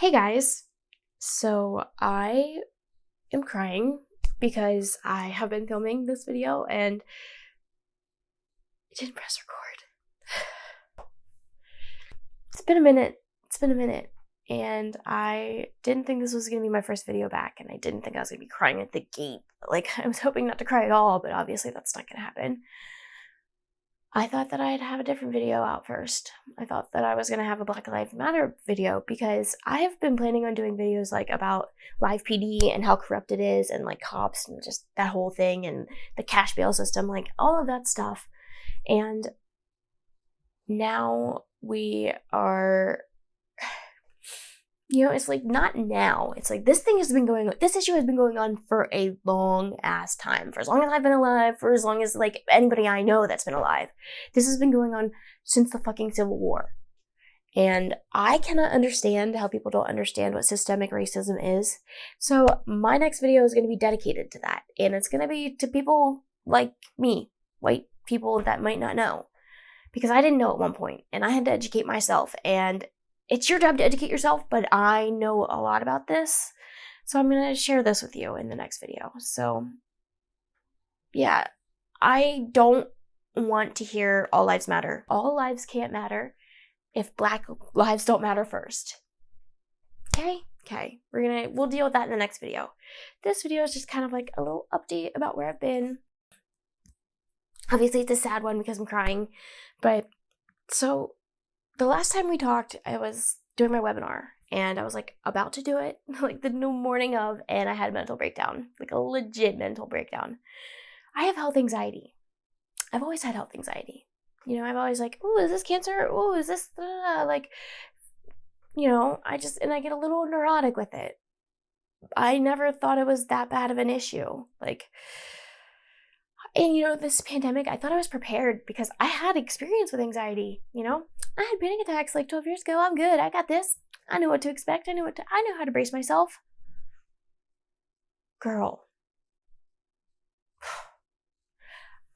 Hey guys, so I am crying because I have been filming this video and it didn't press record. It's been a minute, and I didn't think this was going to be my first video back, and I didn't think I was going to be crying at the gate. Like, I was hoping not to cry at all, but obviously that's not going to happen. I thought that I'd have a different video out first. I thought that I was going to have a Black Lives Matter video because I have been planning on doing videos like about live PD and how corrupt it is and like cops and just that whole thing and the cash bail system, like all of that stuff. And now we are, it's like not now. It's like this issue has been going on for a long ass time. For as long as I've been alive, for as long as like anybody I know that's been alive. This has been going on since the fucking Civil War. And I cannot understand how people don't understand what systemic racism is. So my next video is going to be dedicated to that. And it's going to be to people like me, white people that might not know. Because I didn't know at one point, and I had to educate myself. And it's your job to educate yourself, but I know a lot about this. So I'm going to share this with you in the next video. So yeah, I don't want to hear all lives matter. All lives can't matter if Black lives don't matter first. Okay. We'll deal with that in the next video. This video is just kind of like a little update about where I've been. Obviously it's a sad one because I'm crying, but so the last time we talked, I was doing my webinar and I was like about to do it like the morning of, and I had a mental breakdown, like a legit mental breakdown. I have health anxiety. I've always had health anxiety. I'm always like, oh, is this cancer? Oh, is this, like, I get a little neurotic with it. I never thought it was that bad of an issue. And this pandemic, I thought I was prepared because I had experience with anxiety, I had panic attacks like 12 years ago. I'm good. I got this. I know what to expect. I know how to brace myself. Girl.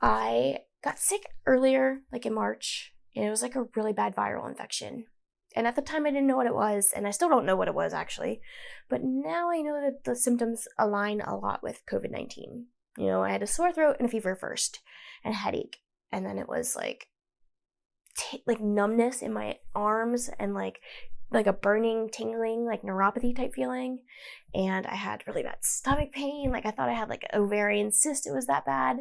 I got sick earlier, like in March, and it was like a really bad viral infection. And at the time, I didn't know what it was, and I still don't know what it was, actually. But now I know that the symptoms align a lot with COVID-19. I had a sore throat and a fever first, and a headache. And then it was like numbness in my arms and like a burning, tingling, like neuropathy type feeling. And I had really bad stomach pain. Like I thought I had like ovarian cyst. It was that bad.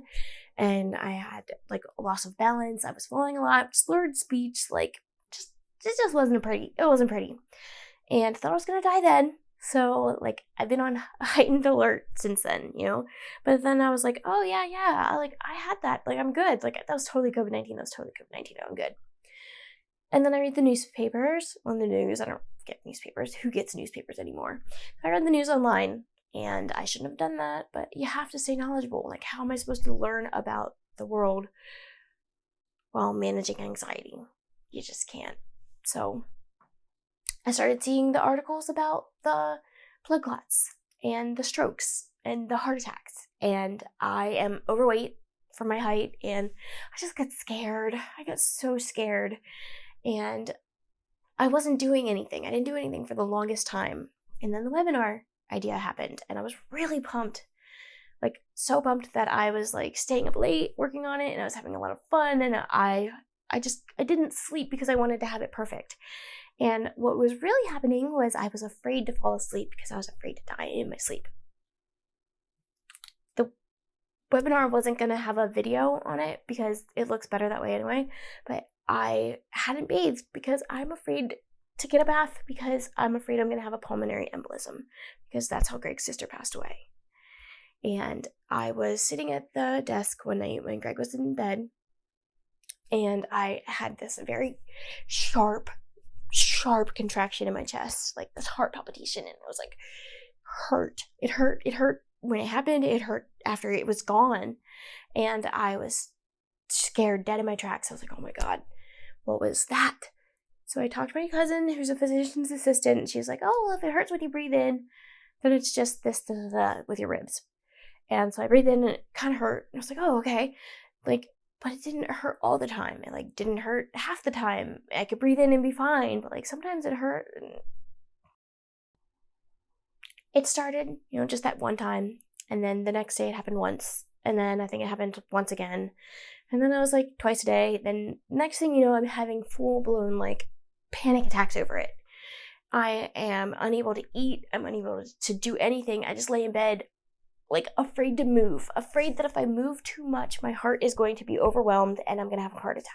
And I had like a loss of balance. I was falling a lot, slurred speech, like it just wasn't pretty. It wasn't pretty. And I thought I was going to die then. So like I've been on heightened alert since then, but then I was like, oh yeah. Like I had that, like I'm good. Like that was totally COVID-19. I'm good. And then I read the newspapers on the news. I don't get newspapers. Who gets newspapers anymore? I read the news online, and I shouldn't have done that, but you have to stay knowledgeable. Like, how am I supposed to learn about the world while managing anxiety? You just can't. So I started seeing the articles about the blood clots and the strokes and the heart attacks. And I am overweight for my height, and I just got scared. I got so scared. And I wasn't doing anything. I didn't do anything for the longest time. And then the webinar idea happened, and I was really pumped. Like, so pumped that I was like staying up late working on it, and I was having a lot of fun, and I didn't sleep because I wanted to have it perfect. And what was really happening was I was afraid to fall asleep because I was afraid to die in my sleep. The webinar wasn't going to have a video on it because it looks better that way anyway, but I hadn't bathed because I'm afraid to get a bath because I'm afraid I'm going to have a pulmonary embolism because that's how Greg's sister passed away. And I was sitting at the desk one night when Greg was in bed, and I had this very sharp contraction in my chest, like this heart palpitation, and it was like hurt. It hurt when it happened. It hurt after it was gone, and I was scared dead in my tracks. I was like, oh my God, what was that? So I talked to my cousin, who's a physician's assistant, and she's like, oh, well, if it hurts when you breathe in, then it's just this with your ribs. And so I breathed in, and it kind of hurt. And I was like, oh, okay. Like, but it didn't hurt all the time. It like didn't hurt half the time. I could breathe in and be fine, but like sometimes it hurt. And it started, just that one time. And then the next day it happened once. And then I think it happened once again. And then I was like twice a day. Then next thing you know, I'm having full-blown like panic attacks over it. I am unable to eat. I'm unable to do anything. I just lay in bed like afraid to move. Afraid that if I move too much, my heart is going to be overwhelmed and I'm going to have a heart attack.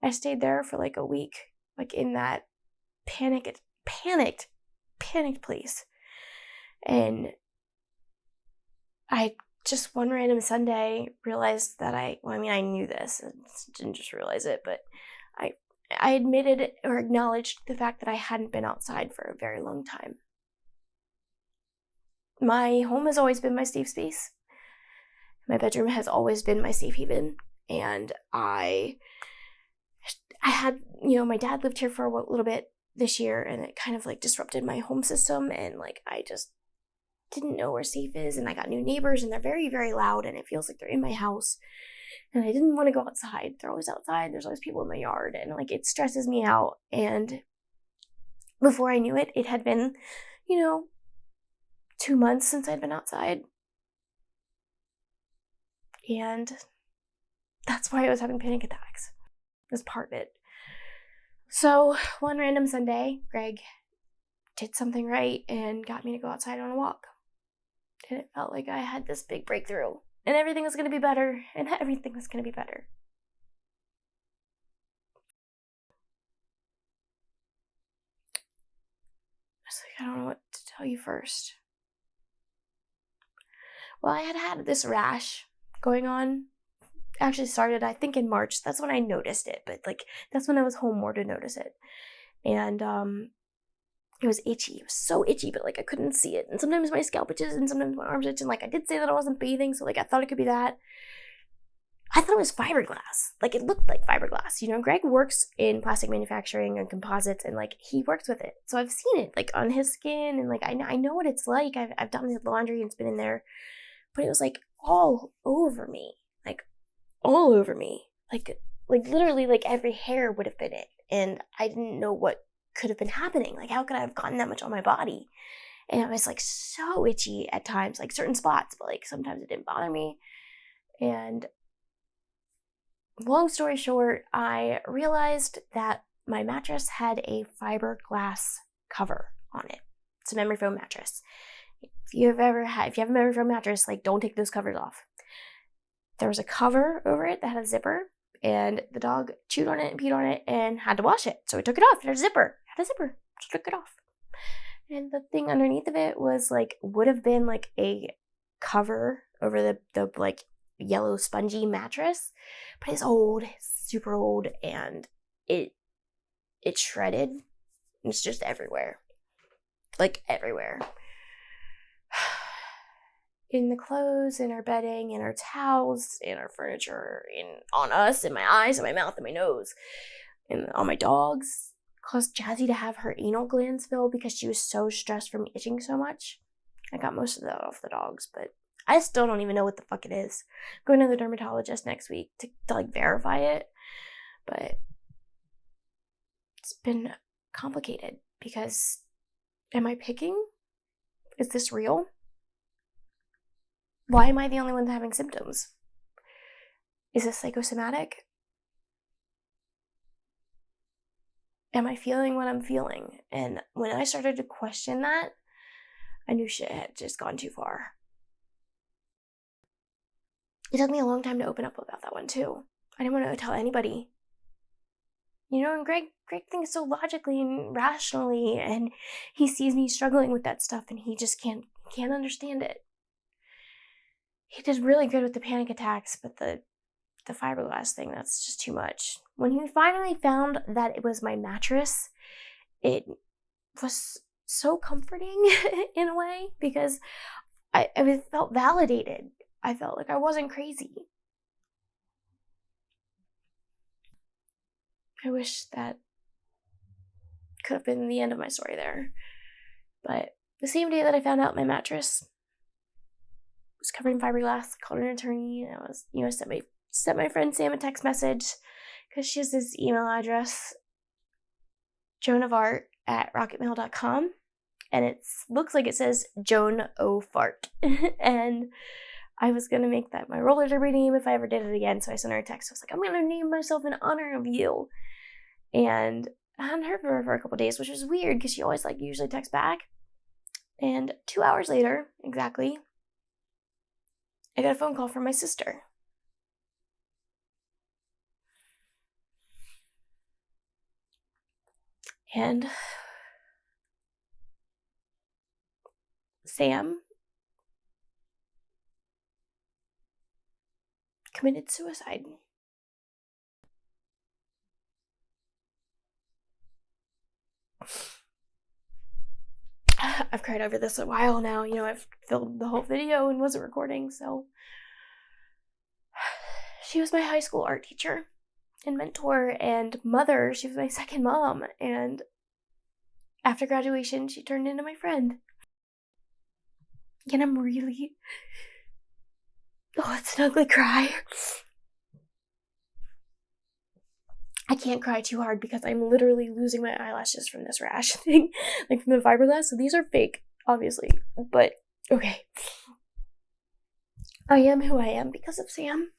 I stayed there for like a week, like in that panicked place. And I just one random Sunday realized that I knew this. I didn't just realize it, but I admitted or acknowledged the fact that I hadn't been outside for a very long time. My home has always been my safe space. My bedroom has always been my safe haven. And I had, my dad lived here for a little bit this year, and it kind of like disrupted my home system, and like I just didn't know where safe is, and I got new neighbors, and they're very, very loud, and it feels like they're in my house. And I didn't want to go outside. They're always outside. There's always people in my yard, and like it stresses me out. And before I knew it, it had been, 2 months since I'd been outside. And that's why I was having panic attacks. As part of it. So one random Sunday, Greg did something right and got me to go outside on a walk. And it felt like I had this big breakthrough. And everything was going to be better. And everything was going to be better. I was like, I don't know what to tell you first. Well, I had this rash going on. Actually started, I think, in March. That's when I noticed it. But like, that's when I was home more to notice it. And it was itchy. It was so itchy, but like I couldn't see it. And sometimes my scalp itches and sometimes my arms itch. And like I did say that I wasn't bathing, so like I thought it could be that. I thought it was fiberglass. Like it looked like fiberglass. Greg works in plastic manufacturing and composites, and like he works with it. So I've seen it like on his skin, and like I know what it's like. I've done his laundry and it's been in there. But it was like all over me. Like all over me. Like literally like every hair would have been it. And I didn't know what could have been happening. Like how could I have gotten that much on my body? And it was like so itchy at times, like certain spots, but like sometimes it didn't bother me. And long story short, I realized that my mattress had a fiberglass cover on it. It's a memory foam mattress. If you have a memory foam mattress, like don't take those covers off. There was a cover over it that had a zipper, and the dog chewed on it and peed on it and had to wash it. So we took it off. It had a zipper. So took it off. And the thing underneath of it was like, would have been like a cover over the like yellow spongy mattress. But it's old, super old, and it shredded. It's just everywhere. Like everywhere. In the clothes, in our bedding, in our towels, in our furniture, on us, in my eyes, in my mouth, in my nose, and on my dogs. Caused Jazzy to have her anal glands filled because she was so stressed from itching so much. I got most of that off the dogs, but I still don't even know what the fuck it is. I'm going to the dermatologist next week to like verify it, but it's been complicated because am I picking? Is this real? Why am I the only one having symptoms? Is this psychosomatic? Am I feeling what I'm feeling? And when I started to question that, I knew shit had just gone too far. It took me a long time to open up about that one too. I didn't want to tell anybody. And Greg thinks so logically and rationally, and he sees me struggling with that stuff, and he just can't understand it. He did really good with the panic attacks, but the fiberglass thing, that's just too much. When he finally found that it was my mattress, it was so comforting in a way because I felt validated. I felt like I wasn't crazy. I wish that could have been the end of my story there. But the same day that I found out my mattress was covered in fiberglass, called an attorney, and I was, sent my friend Sam a text message because she has this email address, joanofart@rocketmail.com. and it looks like it says Joan O. Fart. And I was going to make that my roller derby name if I ever did it again, so I sent her a text. I was like, I'm going to name myself in honor of you. And I hadn't heard from her for a couple days, which was weird because she always usually texts back. And 2 hours later, exactly, I got a phone call from my sister. And Sam committed suicide. I've cried over this a while now. I've filmed the whole video and wasn't recording, so. She was my high school art teacher and mentor and mother. She was my second mom, and after graduation, she turned into my friend. And I'm really... Oh, it's an ugly cry. I can't cry too hard because I'm literally losing my eyelashes from this rash thing, from the fiberglass. So these are fake, obviously, but okay. I am who I am because of Sam.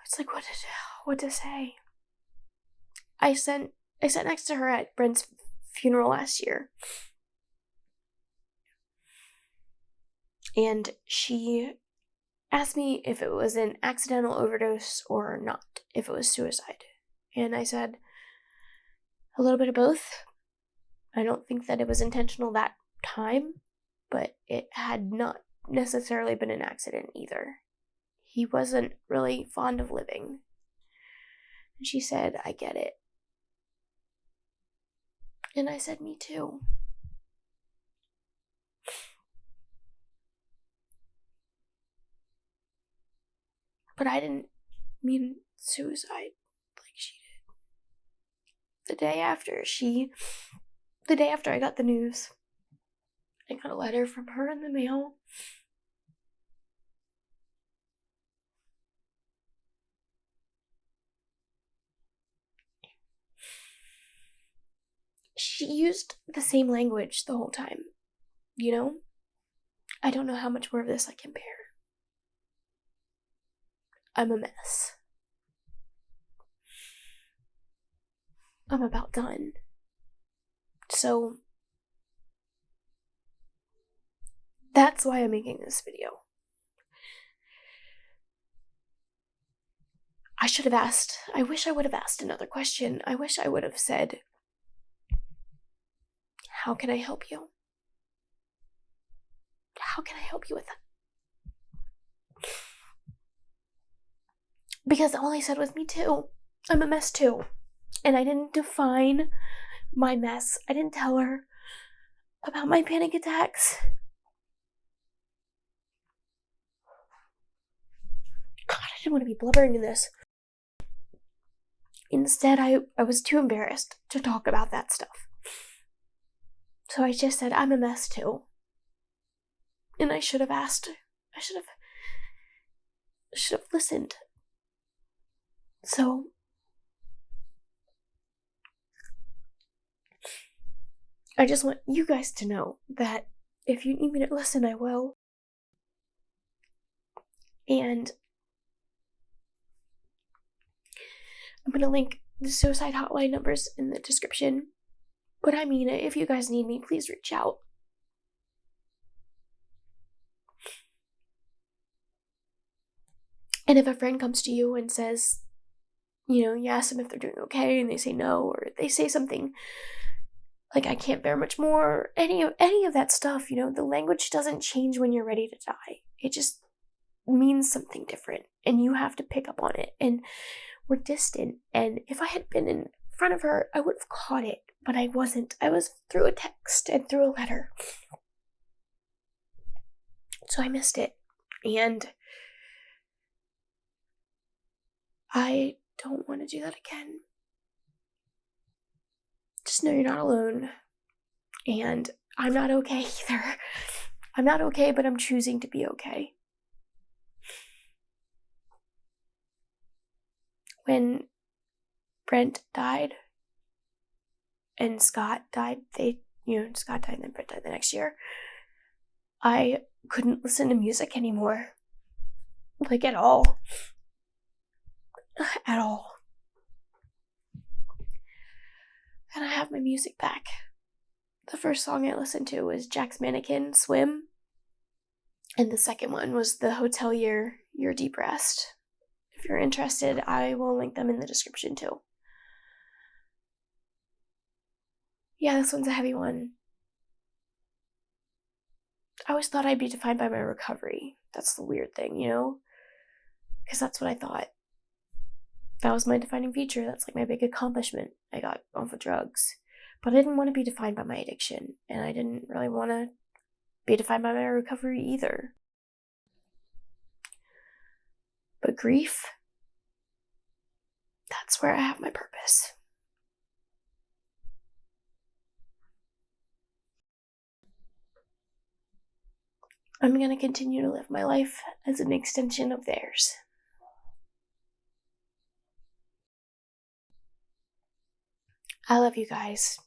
It's what to say. I sat next to her at Brent's funeral last year. And she asked me if it was an accidental overdose or not, if it was suicide. And I said, a little bit of both. I don't think that it was intentional that time, but it had not necessarily been an accident either. He wasn't really fond of living. And she said, I get it. And I said, me too. But I didn't mean suicide like she did. The day after I got the news, I got a letter from her in the mail. She used the same language the whole time, I don't know how much more of this I can bear. I'm a mess. I'm about done. So, that's why I'm making this video. I wish I would have asked another question. I wish I would have said, how can I help you? How can I help you with that? Because all I said was, me too. I'm a mess too. And I didn't define my mess. I didn't tell her about my panic attacks. God, I didn't want to be blubbering in this. Instead, I was too embarrassed to talk about that stuff. So I just said, I'm a mess too. And I should have asked. I should have listened. So, I just want you guys to know that if you need me to listen, I will. And I'm going to link the suicide hotline numbers in the description. But I mean it. If you guys need me, please reach out. And if a friend comes to you and says, you ask them if they're doing okay and they say no, or they say something like, I can't bear much more, any of that stuff, the language doesn't change when you're ready to die. It just means something different, and you have to pick up on it. And we're distant, and if I had been in front of her, I would have caught it, but I wasn't. I was through a text and through a letter. So I missed it, and I don't want to do that again. Just know you're not alone, and I'm not okay either. I'm not okay, but I'm choosing to be okay. when Brent died and Scott died, Scott died and then Brent died the next year, I couldn't listen to music anymore. Like, at all. At all. And I have my music back. The first song I listened to was Jack's Mannequin, Swim. And the second one was The Hotelier, Your Deep Rest. If you're interested, I will link them in the description too. Yeah, this one's a heavy one. I always thought I'd be defined by my recovery. That's the weird thing, Because that's what I thought. That was my defining feature. That's like my big accomplishment. I got off of drugs. But I didn't want to be defined by my addiction. And I didn't really want to be defined by my recovery either. But grief, that's where I have my purpose. I'm going to continue to live my life as an extension of theirs. I love you guys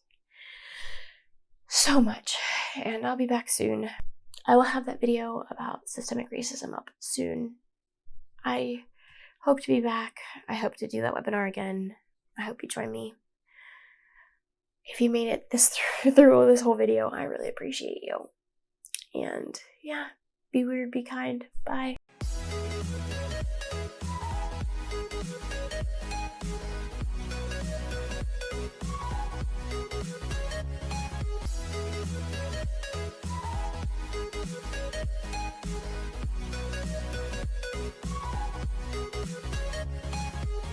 so much, and I'll be back soon. I will have that video about systemic racism up soon. I hope to be back. I hope to do that webinar again. I hope you join me. If you made it through this whole video, I really appreciate you. And yeah, be weird, be kind. Bye.